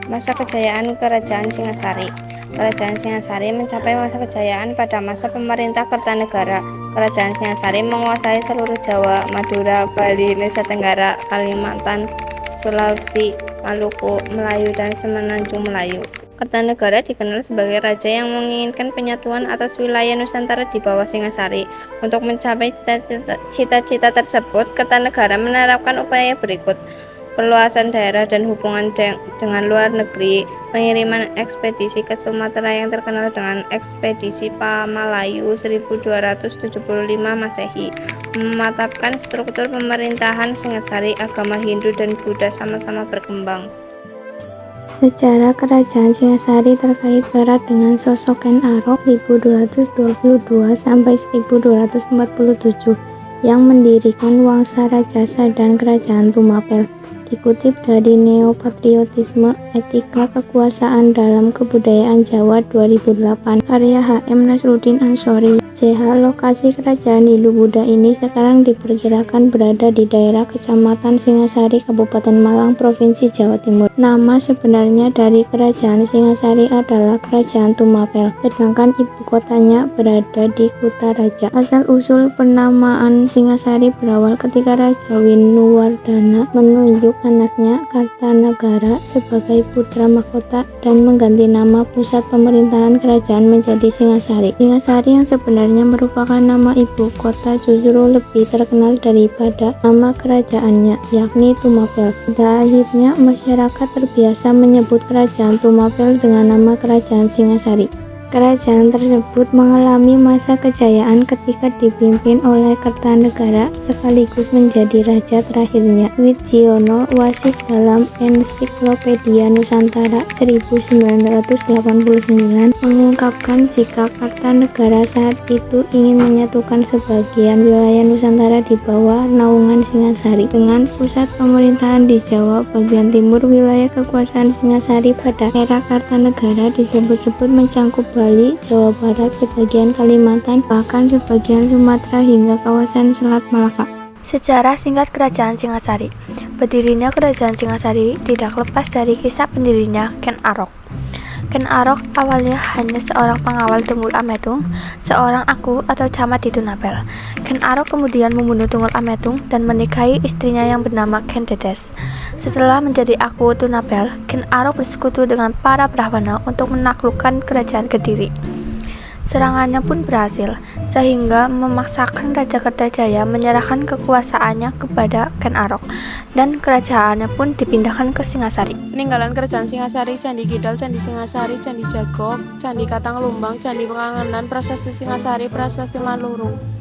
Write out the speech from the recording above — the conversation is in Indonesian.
Masa kejayaan Kerajaan Singasari. Kerajaan Singasari mencapai masa kejayaan pada masa pemerintah Kertanegara. Kerajaan Singasari menguasai seluruh Jawa, Madura, Bali, Nusa Tenggara, Kalimantan, Sulawesi, Maluku, Melayu, dan Semenanjung Melayu. Kertanegara dikenal sebagai raja yang menginginkan penyatuan atas wilayah Nusantara di bawah Singasari. Untuk mencapai cita-cita tersebut, Kertanegara menerapkan upaya berikut: perluasan daerah dan hubungan dengan luar negeri, pengiriman ekspedisi ke Sumatera yang terkenal dengan ekspedisi Pamalayu 1275 Masehi, mematapkan struktur pemerintahan Singasari, agama Hindu dan Buddha sama-sama berkembang. Sejarah Kerajaan Singasari terkait erat dengan sosok Ken Arok 1222 sampai 1247 yang mendirikan Wangsa Rajasa dan Kerajaan Tumapel. Dikutip dari Neopatriotisme, Etika Kekuasaan dalam Kebudayaan Jawa 2008, karya H.M. Nasruddin Ansori. CH. Lokasi Kerajaan Hindu Buddha ini sekarang diperkirakan berada di daerah Kecamatan Singasari, Kabupaten Malang, Provinsi Jawa Timur. Nama sebenarnya dari Kerajaan Singasari adalah Kerajaan Tumapel, sedangkan ibu kotanya berada di Kutaraja. Asal-usul penamaan Singasari berawal ketika Raja Winuwardana menunjuk anaknya Kartanegara sebagai putra mahkota dan mengganti nama pusat pemerintahan kerajaan menjadi Singasari. Singasari yang sebenarnya merupakan nama ibu kota justru lebih terkenal daripada nama kerajaannya, yakni Tumapel. Pada akhirnya masyarakat terbiasa menyebut Kerajaan Tumapel dengan nama Kerajaan Singasari. Kerajaan tersebut mengalami masa kejayaan ketika dipimpin oleh Kertanegara sekaligus menjadi raja terakhirnya. Widjiono Wasis dalam Ensiklopedia Nusantara 1989 mengungkapkan jika Kertanegara saat itu ingin menyatukan sebagian wilayah Nusantara di bawah naungan Singasari dengan pusat pemerintahan di Jawa bagian timur. Wilayah kekuasaan Singasari pada era Kertanegara disebut-sebut mencakup Bali, Jawa Barat, sebagian Kalimantan, bahkan sebagian Sumatera hingga kawasan Selat Malaka. Sejarah singkat Kerajaan Singasari. Berdirinya Kerajaan Singasari tidak lepas dari kisah pendirinya Ken Arok. Ken Arok awalnya hanya seorang pengawal Tunggul Ametung, seorang aku atau camat di Tumapel. Ken Arok kemudian membunuh Tunggul Ametung dan menikahi istrinya yang bernama Ken Dedes. Setelah menjadi aku Tumapel, Ken Arok bersekutu dengan para Brahmana untuk menaklukkan kerajaan Kediri. Serangannya pun berhasil, sehingga memaksakan Raja Kertajaya menyerahkan kekuasaannya kepada Ken Arok, dan kerajaannya pun dipindahkan ke Singasari. Peninggalan Kerajaan Singasari, Candi Kidal, Candi Singasari, Candi Jagok, Candi Katang Lumbang, Candi Pengangenan, Prasasti Singasari, Prasasti Manlurung.